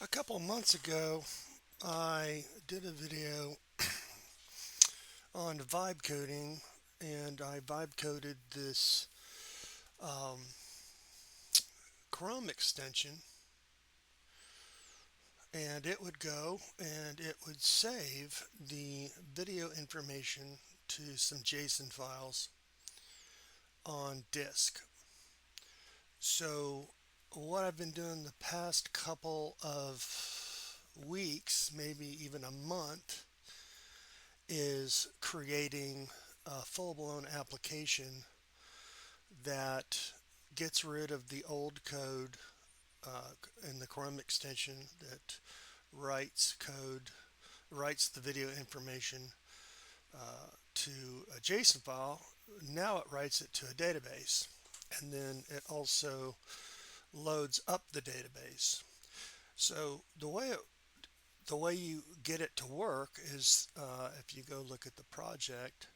A couple of months ago, I did a video on vibe coding, and I vibe coded this um, Chrome extension, and it would go and it would save the video information to some JSON files on disk. So, what I've been doing the past couple of weeks, maybe even a month, is creating a full-blown application that gets rid of the old code in the Chrome extension that writes code, writes the video information to a JSON file. Now it writes it to a database, and then it also loads up the database. So the way you get it to work is if you go look at the project,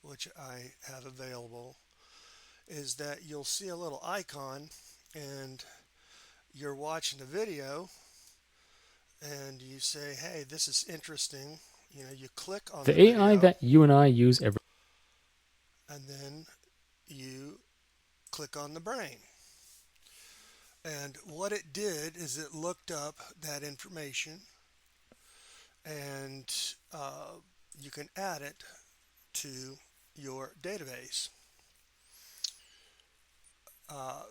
which I have available, is that you'll see a little icon and you're watching a video and you say, hey, this is interesting. You click on the The AI video that you and I use every and then you click on the brain. And what it did is it looked up that information and you can add it to your database. Uh,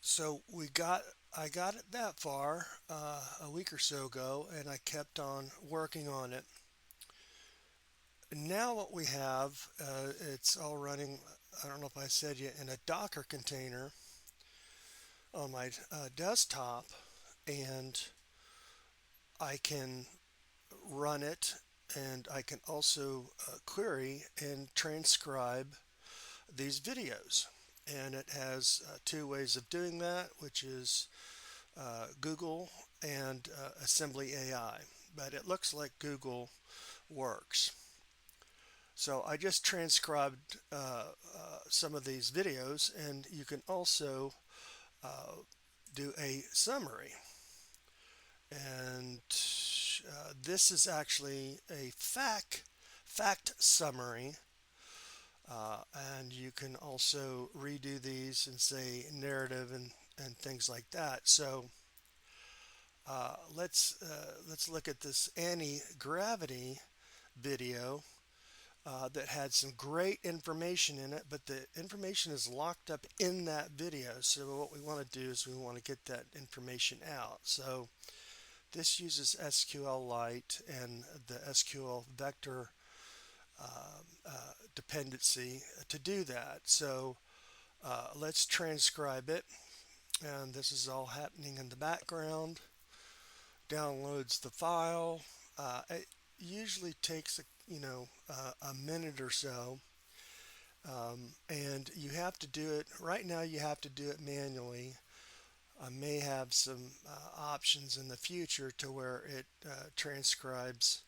so I got it that far a week or so ago, and I kept on working on it. Now what we have, it's all running. I don't know if I said yet, in a Docker container on my desktop, and I can run it, and I can also query and transcribe these videos. And it has two ways of doing that, which is Google and Assembly AI. But it looks like Google works. So I just transcribed some of these videos, and you can also do a summary. And this is actually a fact summary. And you can also redo these and say narrative and things like that. So let's look at this anti-gravity video that had some great information in it, but the information is locked up in that video. So what we want to do is we want to get that information out. So this uses SQLite and the SQL vector dependency to do that. So let's transcribe it, and this is all happening in the background. Downloads the file. It usually takes a minute or so, and you have to do it right now. You have to do it manually. I may have some options in the future to where it transcribes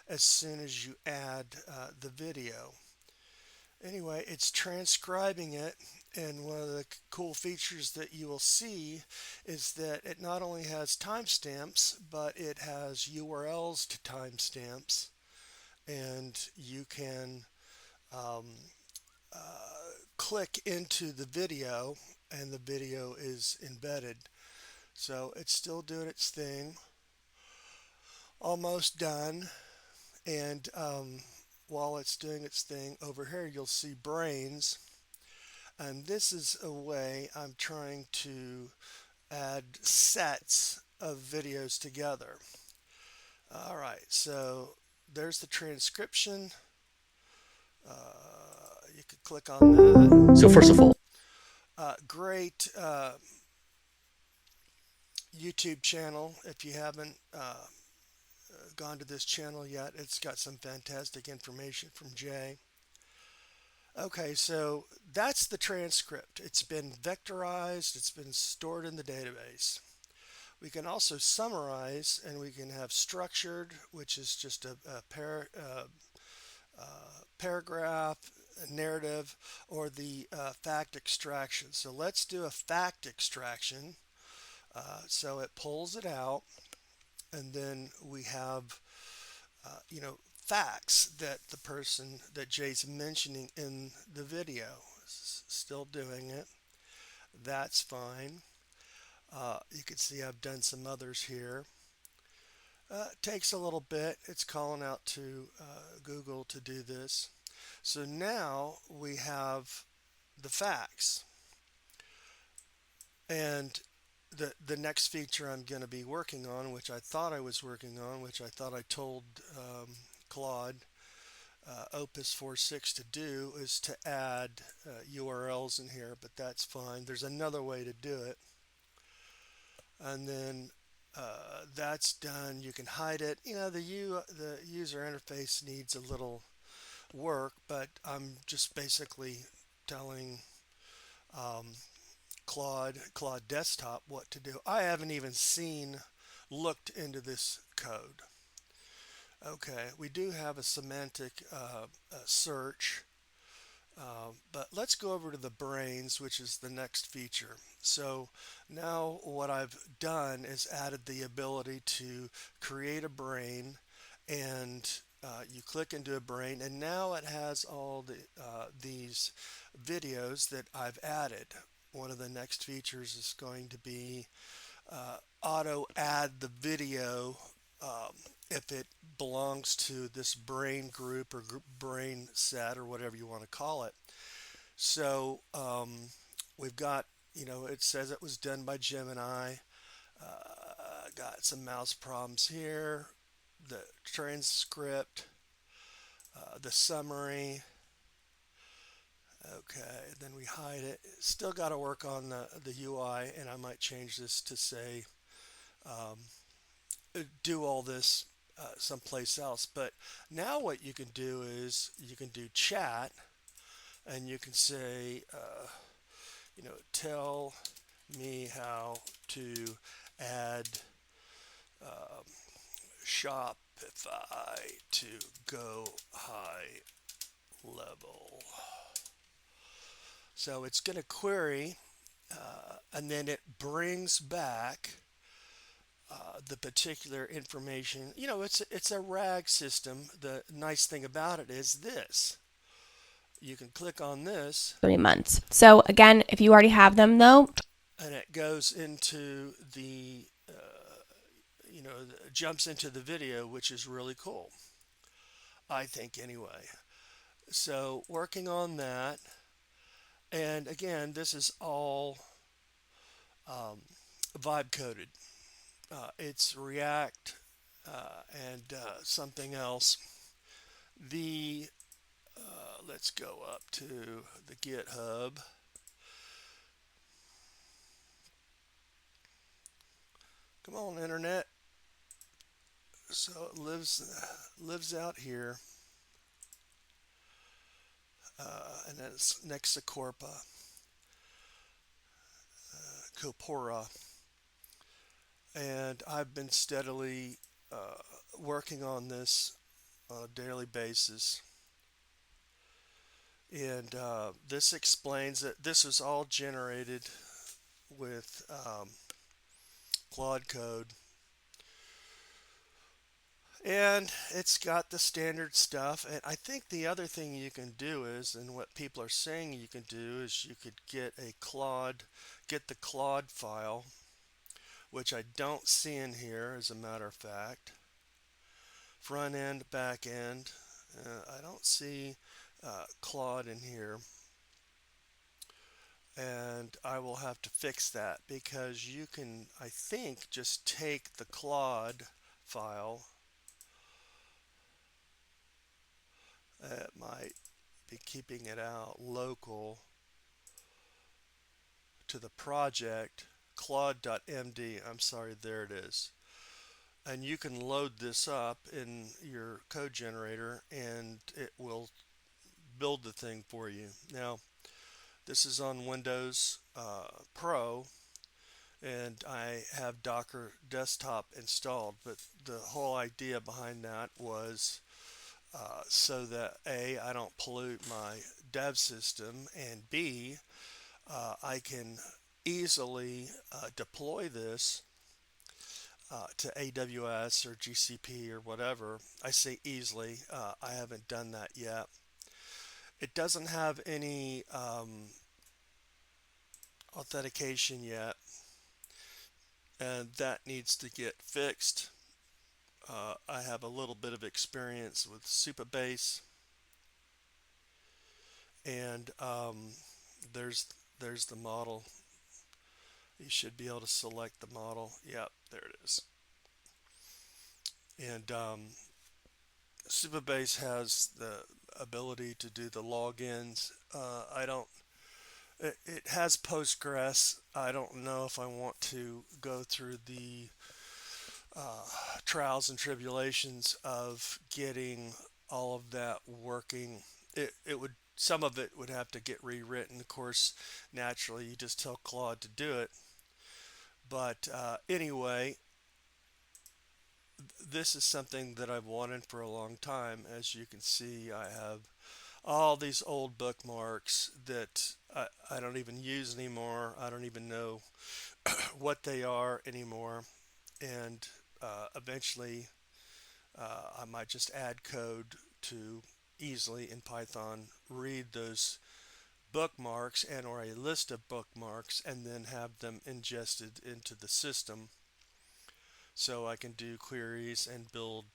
as soon as you add the video. Anyway, it's transcribing it, and one of the cool features that you will see is that it not only has timestamps, but it has URLs to timestamps, and you can um, click into the video, and the video is embedded. So it's still doing its thing, almost done. And while it's doing its thing, over here you'll see brains. And this is a way I'm trying to add sets of videos together. All right, so there's the transcription. You could click on that. So first of all, Great YouTube channel. If you haven't gone to this channel yet, it's got some fantastic information from Jay. Okay, so that's the transcript. It's been vectorized, it's been stored in the database. We can also summarize, and we can have structured, which is just a paragraph, a narrative, or the fact extraction. So let's do a fact extraction. So it pulls it out, and then we have facts that the person that Jay's mentioning in the video is still doing it. That's fine. You can see I've done some others here. It takes a little bit. It's calling out to Google to do this. So now we have the facts. And the next feature I'm going to be working on, which I thought I was working on, which I thought I told Claude Opus 4.6 to do, is to add URLs in here, but that's fine. There's another way to do it. And then that's done. You can hide it. The user interface needs a little work, but I'm just basically telling Claude Desktop what to do. I haven't even looked into this code. Okay, we do have a semantic search, but let's go over to the brains, which is the next feature. So now what I've done is added the ability to create a brain, and you click into a brain, and now it has all these videos that I've added. One of the next features is going to be auto add the video if it belongs to this brain group or brain set or whatever you want to call it. So we've got, it says it was done by Gemini. Got some mouse problems here. The transcript, the summary. Okay, then we hide it. Still got to work on the UI, and I might change this to say do all this someplace else. But now what you can do is you can do chat, and you can say, tell me how to add Shopify to go high level. So it's going to query, and then it brings back the particular information. It's a RAG system. The nice thing about it is this. You can click on this. 3 months. So again, if you already have them though, and it goes into the, jumps into the video, which is really cool, I think anyway. So working on that. And again, this is all vibe coded. It's React and something else. Let's go up to the GitHub. Come on, internet. So it lives out here, and then it's next to Corpora. And I've been steadily working on this on a daily basis. And this explains that this is all generated with Claude code. And it's got the standard stuff. And I think the other thing you can do is, and what people are saying you can do, is you could get the Claude file, which I don't see in here, as a matter of fact. Front end, back end. I don't see Claude in here. And I will have to fix that, because you can, I think, just take the Claude file. It might be keeping it out local to the project, claude.md. I'm sorry, there it is. And you can load this up in your code generator, and it will build the thing for you. Now, this is on Windows Pro, and I have Docker Desktop installed, but the whole idea behind that was so that A, I don't pollute my dev system, and B, I can easily deploy this to AWS or GCP or whatever. I say easily. I haven't done that yet. It doesn't have any authentication yet, and that needs to get fixed. I have a little bit of experience with Supabase, and there's there's the model. You should be able to select the model. Yep, there it is. And Supabase has the ability to do the logins. I don't. It has Postgres. I don't know if I want to go through the trials and tribulations of getting all of that working. It would some of it would have to get rewritten. Of course, naturally, you just tell Claude to do it. But anyway, this is something that I've wanted for a long time. As you can see, I have all these old bookmarks that I don't even use anymore. I don't even know what they are anymore. And eventually, I might just add code to easily in Python read those bookmarks and or a list of bookmarks and then have them ingested into the system so I can do queries and build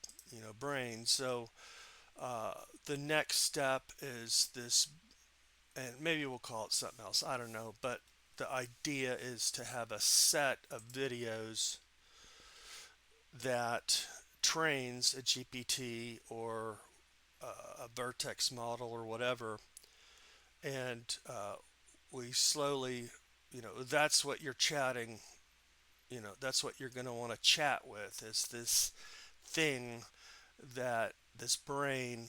brains. So uh, the next step is this, and maybe we'll call it something else, I don't know, but the idea is to have a set of videos that trains a GPT or a vertex model or whatever, and we slowly, that's what you're chatting, that's what you're going to want to chat with is this thing that this brain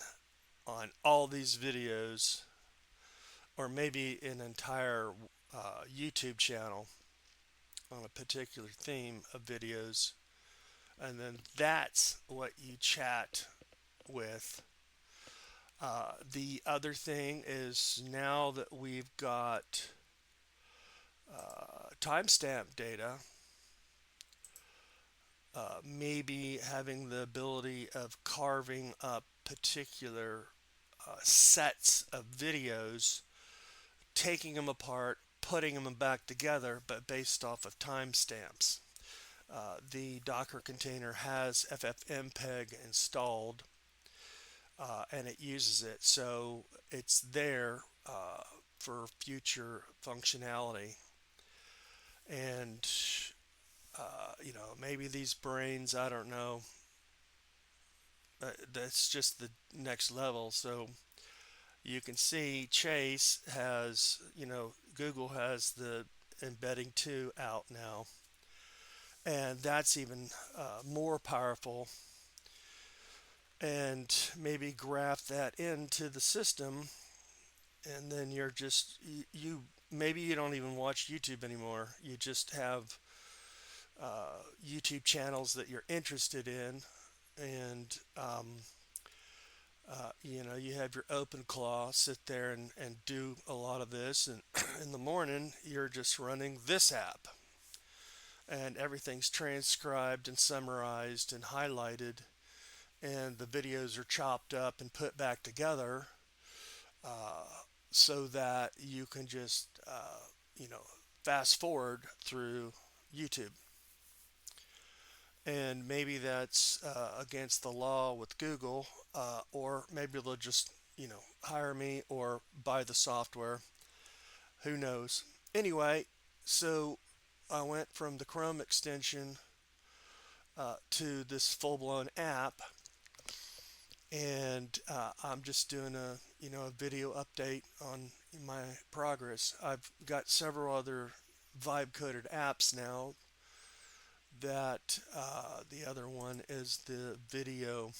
on all these videos, or maybe an entire YouTube channel on a particular theme of videos, and then that's what you chat with. The other thing is now that we've got timestamp data, maybe having the ability of carving up particular sets of videos, taking them apart, putting them back together, but based off of timestamps. The Docker container has FFmpeg installed, and it uses it, so it's there for future functionality. And maybe these brains, I don't know. That's just the next level. So you can see Chase has, Google has the embedding 2 out now, and that's even more powerful. And maybe graph that into the system, and then you're just you maybe you don't even watch YouTube anymore. You just have YouTube channels that you're interested in, and you have your open claw sit there and do a lot of this, and in the morning you're just running this app, and everything's transcribed and summarized and highlighted, and the videos are chopped up and put back together uh, so that you can just fast forward through YouTube. And maybe that's against the law with Google, or maybe they'll just hire me or buy the software. Who knows? Anyway, so I went from the Chrome extension to this full-blown app, and I'm just doing a video update on my progress. I've got several other vibe coded apps now. That the other one is the video.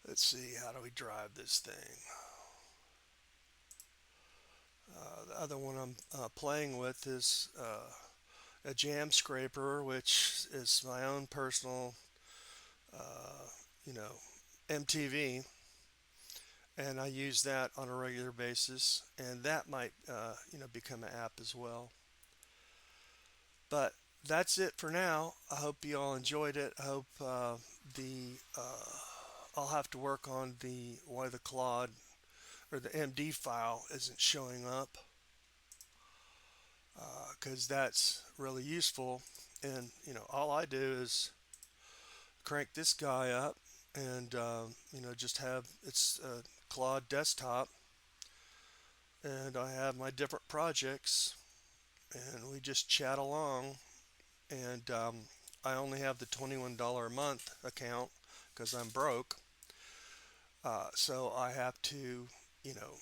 Let's see, how do we drive this thing? The other one I'm playing with is a jam scraper, which is my own personal, uh, you know, MTV, and I use that on a regular basis, and that might, become an app as well. But that's it for now. I hope you all enjoyed it. I hope the I'll have to work on the why the Claude or the MD file isn't showing up because that's really useful. And all I do is crank this guy up and just have it's a Claude desktop, and I have my different projects, and we just chat along. And I only have the $21 a month account because I'm broke. So I have to,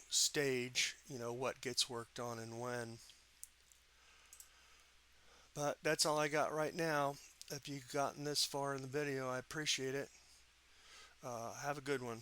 stage, what gets worked on and when. But that's all I got right now. If you've gotten this far in the video, I appreciate it. Have a good one.